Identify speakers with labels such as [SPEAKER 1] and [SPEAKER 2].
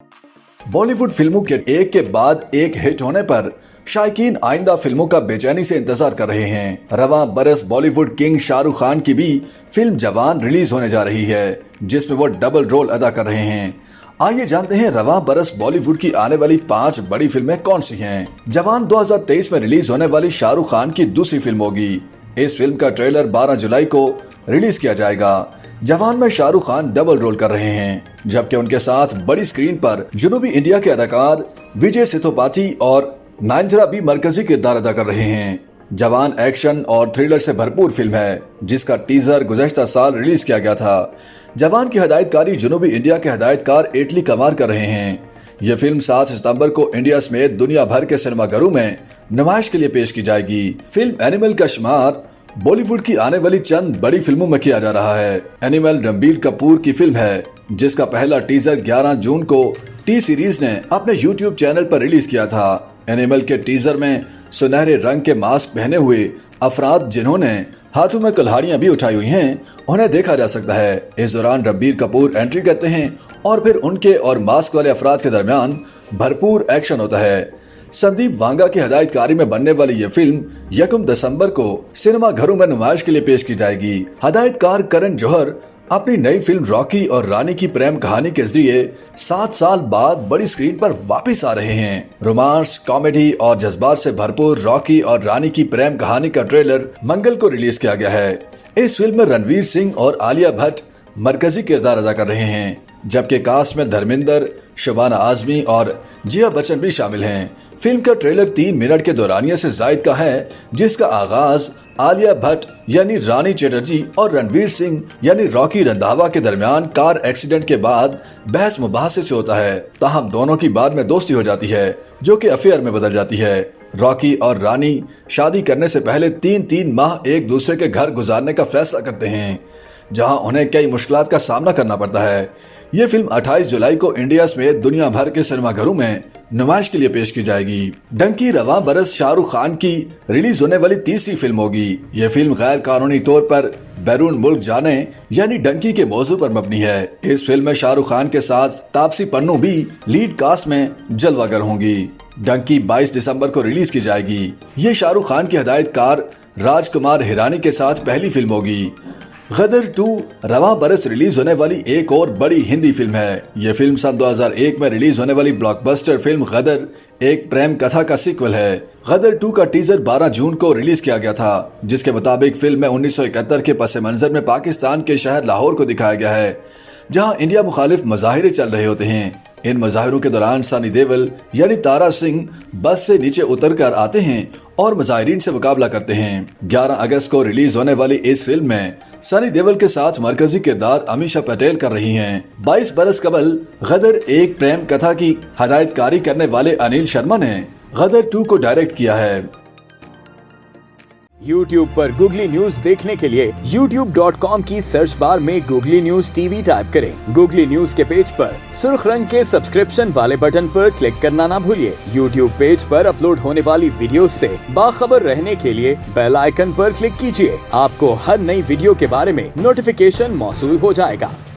[SPEAKER 1] बॉलीवुड फिल्मों के एक के बाद एक हिट होने पर शायकीन आइंदा फिल्मों का बेचैनी से इंतजार कर रहे हैं। रवां बरस बॉलीवुड किंग शाहरुख खान की भी फिल्म जवान रिलीज होने जा रही है, जिसमें वो डबल रोल अदा कर रहे हैं। आइए जानते हैं रवां बरस बॉलीवुड की आने वाली 5 बड़ी फिल्में कौन सी हैं। जवान 2023 में रिलीज होने वाली शाहरुख खान की दूसरी फिल्म होगी। इस फिल्म का ट्रेलर 12 जुलाई को रिलीज किया जाएगा। जवान में शाहरुख खान डबल रोल कर रहे हैं, जबकि उनके साथ बड़ी स्क्रीन पर जुनूबी इंडिया के अदाकार विजय सेतुपाती और नयनतारा भी मरकजी किरदार अदा कर रहे हैं। जवान एक्शन और थ्रिलर से भरपूर फिल्म है, जिसका टीजर गुज़श्ता साल रिलीज किया गया था। जवान की हिदायतकारी जुनूबी इंडिया के हिदायतकार एटली कमार कर रहे हैं। यह फिल्म 7 सितंबर को इंडिया समेत दुनिया भर के सिनेमाघरों में नुमाइश के लिए पेश की जाएगी। फिल्म एनिमल का शुमार बॉलीवुड की आने वाली चंद बड़ी फिल्मों में किया जा रहा है। एनिमल रणबीर कपूर की फिल्म है, जिसका पहला टीजर 11 जून को टी सीरीज ने अपने यूट्यूब चैनल पर रिलीज किया था। एनिमल के टीजर में सुनहरे रंग के मास्क पहने हुए अफराद जिन्होंने हाथों में कुल्हाड़ियां भी उठाई हुई हैं, उन्हें देखा जा सकता है। इस दौरान रणबीर कपूर एंट्री करते हैं और फिर उनके और मास्क वाले अफराद के दरमियान भरपूर एक्शन होता है। संदीप वांगा की हिदायतकारी में बनने वाली यह फिल्म 1 दिसंबर को सिनेमा घरों में नुमाइश के लिए पेश की जाएगी। हिदायतकार करण जौहर अपनी नई फिल्म रॉकी और रानी की प्रेम कहानी के जरिए 7 साल बाद बड़ी स्क्रीन पर वापस आ रहे हैं। रोमांस, कॉमेडी और जज्बात से भरपूर रॉकी और रानी की प्रेम कहानी का ट्रेलर मंगल को रिलीज किया गया है। इस फिल्म में रणवीर सिंह और आलिया भट्ट मरकजी किरदार अदा कर रहे हैं, जबकि कास्ट में धर्मेंद्र, शबाना आजमी और जिया बच्चन भी शामिल हैं। फिल्म का ट्रेलर 3 मिनट के दौरानिया से जायद का है, जिसका आगाज आलिया भट्ट यानी रानी चटर्जी और रणवीर सिंह यानी रॉकी रंधावा के दरमियान कार एक्सीडेंट के बाद बहस मुबाहसे से होता है। ताहम दोनों की बाद में दोस्ती हो जाती है, जो कि अफेयर में बदल जाती है। रॉकी और रानी शादी करने से पहले 3 माह एक दूसरे के घर गुजारने का फैसला करते हैं, जहां उन्हें कई मुश्किलात का सामना करना पड़ता है। ये फिल्म 28 जुलाई को इंडिया समेत दुनिया भर के सिनेमाघरों में नुमाइश के लिए पेश की जाएगी। डंकी रवां बरस शाहरुख खान की रिलीज होने वाली तीसरी फिल्म होगी। ये फिल्म गैर कानूनी तौर पर बैरून मुल्क जाने यानी डंकी के मौजू पर मबनी है। इस फिल्म में शाहरुख खान के साथ तापसी पन्नू भी लीड कास्ट में जलवागर होंगी। डंकी 22 दिसंबर को रिलीज की जाएगी। ये शाहरुख खान की हिदायतकार राजकुमार हिरानी के साथ पहली फिल्म होगी। गदर 2 रवां बरस रिलीज होने वाली एक और बड़ी हिंदी फिल्म है। यह फिल्म सन 2001 में रिलीज होने वाली ब्लॉकबस्टर फिल्म गदर एक प्रेम कथा का सीक्वल है। गदर 2 का टीजर 12 जून को रिलीज किया गया था, जिसके मुताबिक फिल्म में 1971 के पस मंजर में पाकिस्तान के शहर लाहौर को दिखाया गया है, जहां इंडिया मुखालिफ मुजाहिरे चल रहे होते हैं। इन मुजाहिरों के दौरान सनी देओल यानी तारा सिंह बस से नीचे उतर कर आते हैं और मुजाहिरीन से मुकाबला करते हैं। 11 अगस्त को रिलीज होने वाली इस फिल्म में सनी देओल के साथ मरकजी किरदार अमीषा पटेल कर रही हैं। 22 बरस कबल गदर एक प्रेम कथा की हिदायतकारी करने वाले अनिल शर्मा ने गदर 2 को डायरेक्ट किया है।
[SPEAKER 2] YouTube पर गूगली न्यूज देखने के लिए youtube.com की सर्च बार में गूगली न्यूज टीवी टाइप करें। गूगली न्यूज के पेज पर सुर्ख रंग के सब्सक्रिप्शन वाले बटन पर क्लिक करना ना भूलिए। YouTube पेज पर अपलोड होने वाली वीडियोस से बाखबर रहने के लिए बेल आइकन पर क्लिक कीजिए। आपको हर नई वीडियो के बारे में नोटिफिकेशन मौसूल हो जाएगा।